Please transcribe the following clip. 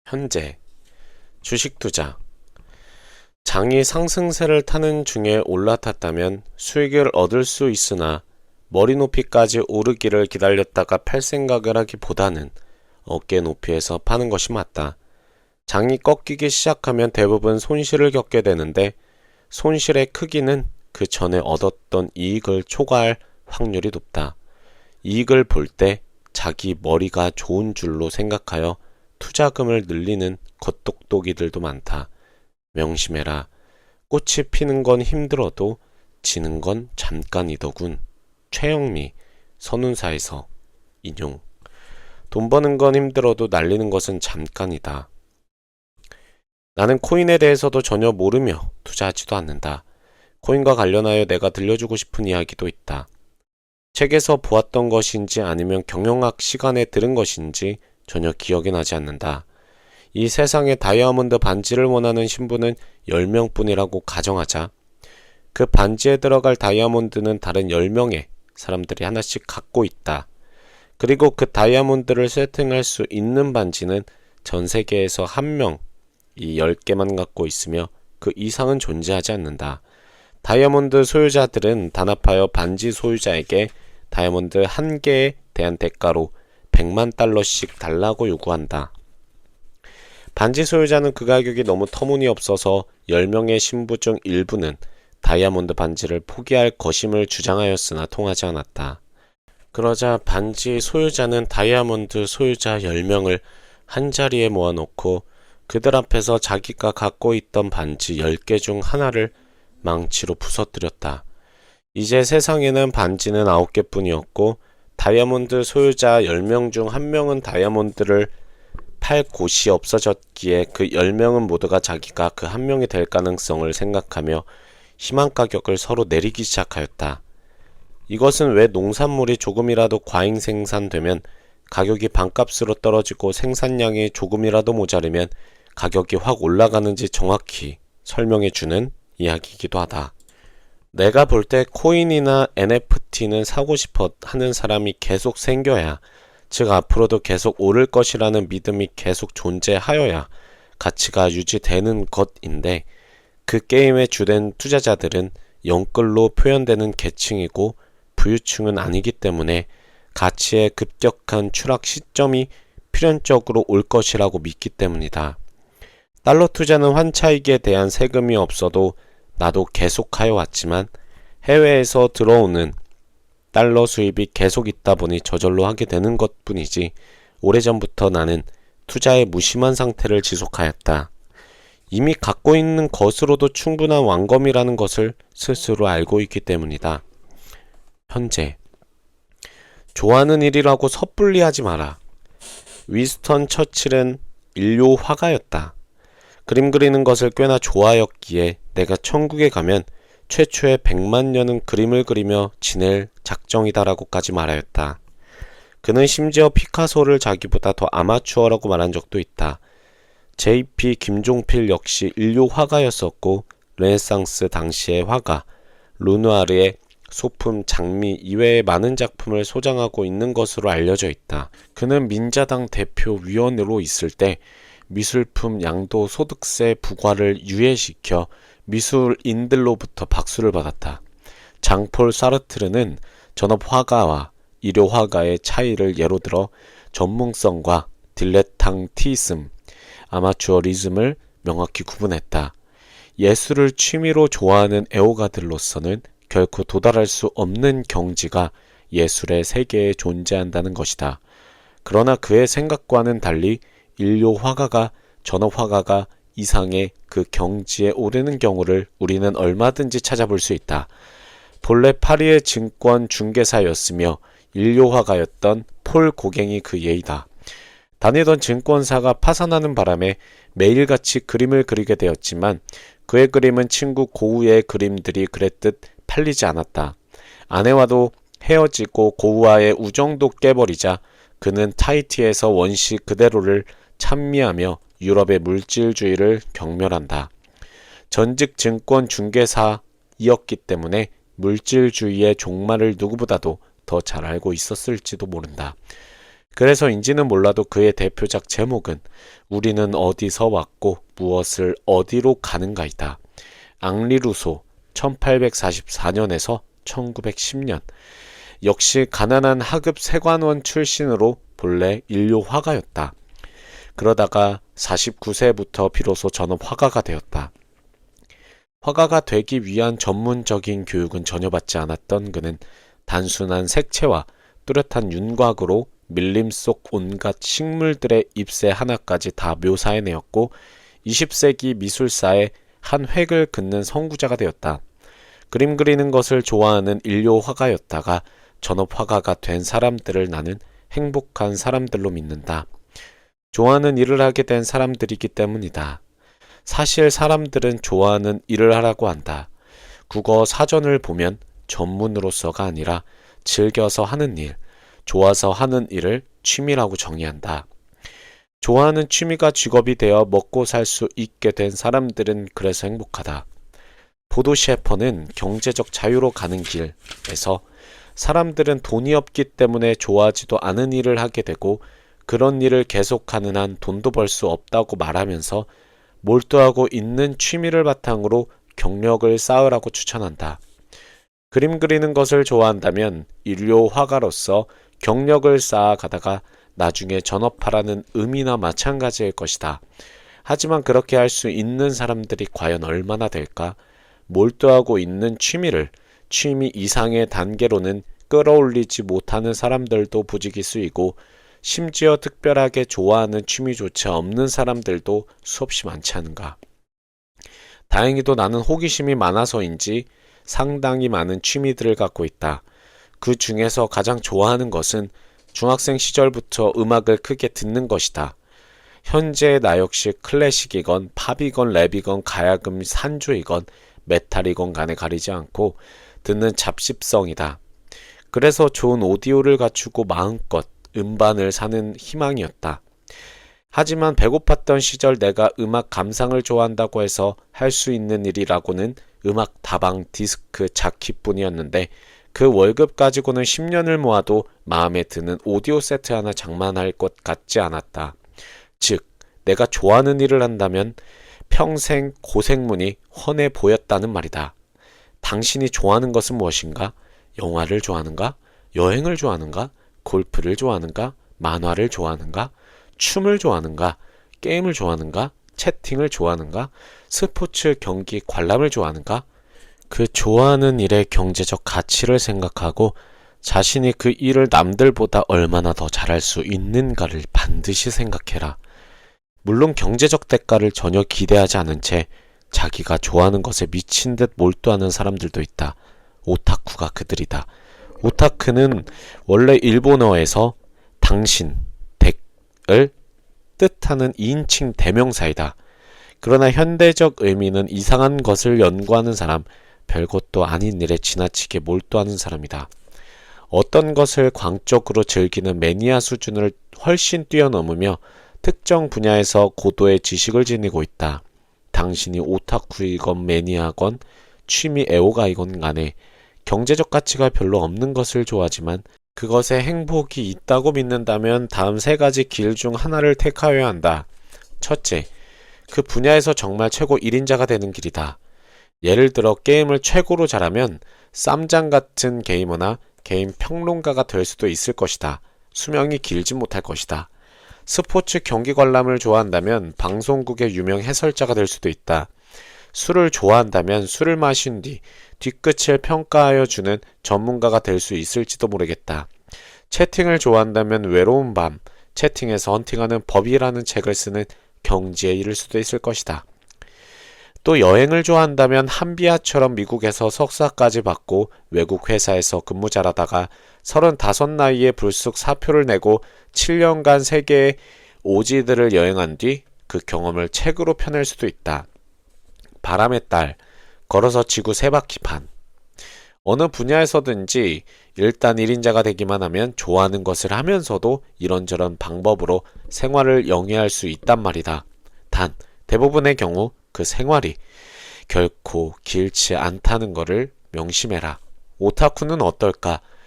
현재 주식 투자 장이 상승세를 타는 중에 올라탔다면 수익을 얻을 수 있으나 머리 높이까지 오르기를 기다렸다가 팔 생각을 하기보다는 어깨 높이에서 파는 것이 맞다. 장이 꺾이기 시작하면 대부분 손실을 겪게 되는데 손실의 크기는 그 전에 얻었던 이익을 초과할 확률이 높다. 이익을 볼 때 자기 머리가 좋은 줄로 생각하여 투자금을 늘리는 겉똑똑이들도 많다. 명심해라. 꽃이 피는 건 힘들어도 지는 건 잠깐이더군. 최영미, 선운사에서 인용. 돈 버는 건 힘들어도 날리는 것은 잠깐이다. 나는 코인에 대해서도 전혀 모르며 투자하지도 않는다. 코인과 관련하여 내가 들려주고 싶은 이야기도 있다. 책에서 보았던 것인지 아니면 경영학 시간에 들은 것인지 전혀 기억이 나지 않는다. 이 세상에 다이아몬드 반지를 원하는 신부는 10명뿐이라고 가정하자. 그 반지에 들어갈 다이아몬드는 다른 10명의 사람들이 하나씩 갖고 있다. 그리고 그 다이아몬드를 세팅할 수 있는 반지는 전 세계에서 한 명, 이 10개만 갖고 있으며 그 이상은 존재하지 않는다. 다이아몬드 소유자들은 단합하여 반지 소유자에게 다이아몬드 한 개에 대한 대가로 100만 달러씩 달라고 요구한다. 반지 소유자는 그 가격이 너무 터무니없어서 10명의 신부 중 일부는 다이아몬드 반지를 포기할 것임을 주장하였으나 통하지 않았다. 그러자 반지 소유자는 다이아몬드 소유자 10명을 한자리에 모아놓고 그들 앞에서 자기가 갖고 있던 반지 10개 중 하나를 망치로 부서뜨렸다. 이제 세상에는 반지는 9개뿐이었고 다이아몬드 소유자 10명 중 1명은 다이아몬드를 팔 곳이 없어졌기에 그 10명은 모두가 자기가 그 한 명이 될 가능성을 생각하며 희망 가격을 서로 내리기 시작하였다. 이것은 왜 농산물이 조금이라도 과잉 생산되면 가격이 반값으로 떨어지고 생산량이 조금이라도 모자르면 가격이 확 올라가는지 정확히 설명해주는 이야기이기도 하다. 내가 볼 때 코인이나 NFT는 사고 싶어 하는 사람이 계속 생겨야, 즉 앞으로도 계속 오를 것이라는 믿음이 계속 존재하여야 가치가 유지되는 것인데, 그 게임의 주된 투자자들은 영끌로 표현되는 계층이고 부유층은 아니기 때문에 가치의 급격한 추락 시점이 필연적으로 올 것이라고 믿기 때문이다. 달러 투자는 환차익에 대한 세금이 없어도 나도 계속하여 왔지만 해외에서 들어오는 달러 수입이 계속 있다 보니 저절로 하게 되는 것 뿐이지 오래전부터 나는 투자의 무심한 상태를 지속하였다. 이미 갖고 있는 것으로도 충분한 완검이라는 것을 스스로 알고 있기 때문이다. 현재 좋아하는 일이라고 섣불리 하지 마라. 위스턴 처칠은 인류 화가였다. 그림 그리는 것을 꽤나 좋아하였기에 내가 천국에 가면 최초의 100만 년은 그림을 그리며 지낼 작정이다라고까지 말하였다. 그는 심지어 피카소를 자기보다 더 아마추어라고 말한 적도 있다. J.P. 김종필 역시 인류 화가였었고 르네상스 당시의 화가 르누아르의 소품 장미 이외의 많은 작품을 소장하고 있는 것으로 알려져 있다. 그는 민자당 대표위원으로 있을 때 미술품 양도소득세 부과를 유예시켜 미술인들로부터 박수를 받았다. 장폴 사르트르는 전업화가와 일요화가의 차이를 예로 들어 전문성과 딜레탕티즘, 아마추어리즘을 명확히 구분했다. 예술을 취미로 좋아하는 애호가들로서는 결코 도달할 수 없는 경지가 예술의 세계에 존재한다는 것이다. 그러나 그의 생각과는 달리 인류 화가가 전업 화가가 이상의 그 경지에 오르는 경우를 우리는 얼마든지 찾아볼 수 있다. 본래 파리의 증권 중개사였으며 인류 화가였던 폴 고갱이 그 예이다. 다니던 증권사가 파산하는 바람에 매일같이 그림을 그리게 되었지만 그의 그림은 친구 고우의 그림들이 그랬듯 팔리지 않았다. 아내와도 헤어지고 고우와의 우정도 깨버리자 그는 타히티에서 원시 그대로를 찬미하며 유럽의 물질주의를 경멸한다. 전직 증권 중개사이었기 때문에 물질주의의 종말을 누구보다도 더 잘 알고 있었을지도 모른다. 그래서인지는 몰라도 그의 대표작 제목은 우리는 어디서 왔고 무엇을 어디로 가는가이다. 앙리 루소 1844년에서 1910년. 역시 가난한 하급 세관원 출신으로 본래 인류 화가였다. 그러다가 49세부터 비로소 전업 화가가 되었다. 화가가 되기 위한 전문적인 교육은 전혀 받지 않았던 그는 단순한 색채와 뚜렷한 윤곽으로 밀림 속 온갖 식물들의 잎새 하나까지 다 묘사해내었고 20세기 미술사의 한 획을 긋는 선구자가 되었다. 그림 그리는 것을 좋아하는 인류 화가였다가 전업 화가가 된 사람들을 나는 행복한 사람들로 믿는다. 좋아하는 일을 하게 된 사람들이기 때문이다. 사실 사람들은 좋아하는 일을 하라고 한다. 국어 사전을 보면 전문으로서가 아니라 즐겨서 하는 일, 좋아서 하는 일을 취미라고 정의한다. 좋아하는 취미가 직업이 되어 먹고 살 수 있게 된 사람들은 그래서 행복하다. 보도 셰퍼는 경제적 자유로 가는 길에서 사람들은 돈이 없기 때문에 좋아하지도 않은 일을 하게 되고 그런 일을 계속하는 한 돈도 벌 수 없다고 말하면서 몰두하고 있는 취미를 바탕으로 경력을 쌓으라고 추천한다. 그림 그리는 것을 좋아한다면 인류 화가로서 경력을 쌓아가다가 나중에 전업하라는 의미나 마찬가지일 것이다. 하지만 그렇게 할 수 있는 사람들이 과연 얼마나 될까? 몰두하고 있는 취미를 취미 이상의 단계로는 끌어올리지 못하는 사람들도 부지기수이고 심지어 특별하게 좋아하는 취미조차 없는 사람들도 수없이 많지 않은가. 다행히도 나는 호기심이 많아서인지 상당히 많은 취미들을 갖고 있다. 그 중에서 가장 좋아하는 것은 중학생 시절부터 음악을 크게 듣는 것이다. 현재 나 역시 클래식이건 팝이건 랩이건 가야금 산조이건 메탈이건 간에 가리지 않고 듣는 잡식성이다. 그래서 좋은 오디오를 갖추고 마음껏 음반을 사는 희망이었다. 하지만 배고팠던 시절 내가 음악 감상을 좋아한다고 해서 할 수 있는 일이라고는 음악 다방 디스크 자키뿐이었는데 그 월급 가지고는 10년을 모아도 마음에 드는 오디오 세트 하나 장만할 것 같지 않았다. 즉, 내가 좋아하는 일을 한다면 평생 고생문이 훤해 보였다는 말이다. 당신이 좋아하는 것은 무엇인가? 영화를 좋아하는가? 여행을 좋아하는가? 골프를 좋아하는가? 만화를 좋아하는가? 춤을 좋아하는가? 게임을 좋아하는가? 채팅을 좋아하는가? 스포츠, 경기, 관람을 좋아하는가? 그 좋아하는 일의 경제적 가치를 생각하고 자신이 그 일을 남들보다 얼마나 더 잘할 수 있는가를 반드시 생각해라. 물론 경제적 대가를 전혀 기대하지 않은 채 자기가 좋아하는 것에 미친 듯 몰두하는 사람들도 있다. 오타쿠가 그들이다. 오타쿠는 원래 일본어에서 당신, 덱을 뜻하는 2인칭 대명사이다. 그러나 현대적 의미는 이상한 것을 연구하는 사람, 별것도 아닌 일에 지나치게 몰두하는 사람이다. 어떤 것을 광적으로 즐기는 매니아 수준을 훨씬 뛰어넘으며 특정 분야에서 고도의 지식을 지니고 있다. 당신이 오타쿠이건 매니아건 취미 애호가이건 간에 경제적 가치가 별로 없는 것을 좋아하지만 그것에 행복이 있다고 믿는다면 다음 세 가지 길 중 하나를 택하여야 한다. 첫째, 그 분야에서 정말 최고 1인자가 되는 길이다. 예를 들어 게임을 최고로 잘하면 쌈장 같은 게이머나 게임 평론가가 될 수도 있을 것이다. 수명이 길지 못할 것이다. 스포츠 경기 관람을 좋아한다면 방송국의 유명 해설자가 될 수도 있다. 술을 좋아한다면 술을 마신 뒤 뒤끝을 평가하여 주는 전문가가 될 수 있을지도 모르겠다. 채팅을 좋아한다면 외로운 밤, 채팅에서 헌팅하는 법이라는 책을 쓰는 경지에 이를 수도 있을 것이다. 또 여행을 좋아한다면 한비아처럼 미국에서 석사까지 받고 외국 회사에서 근무 잘하다가 35 나이에 불쑥 사표를 내고 7년간 세계의 오지들을 여행한 뒤 그 경험을 책으로 펴낼 수도 있다. 바람의 딸, 걸어서 지구 3바퀴판. 어느 분야에서든지 일단 1인자가 되기만 하면 좋아하는 것을 하면서도 이런저런 방법으로 생활을 영위할 수 있단 말이다. 단, 대부분의 경우 그 생활이 결코 길지 않다는 것을 명심해라. 오타쿠는 어떨까?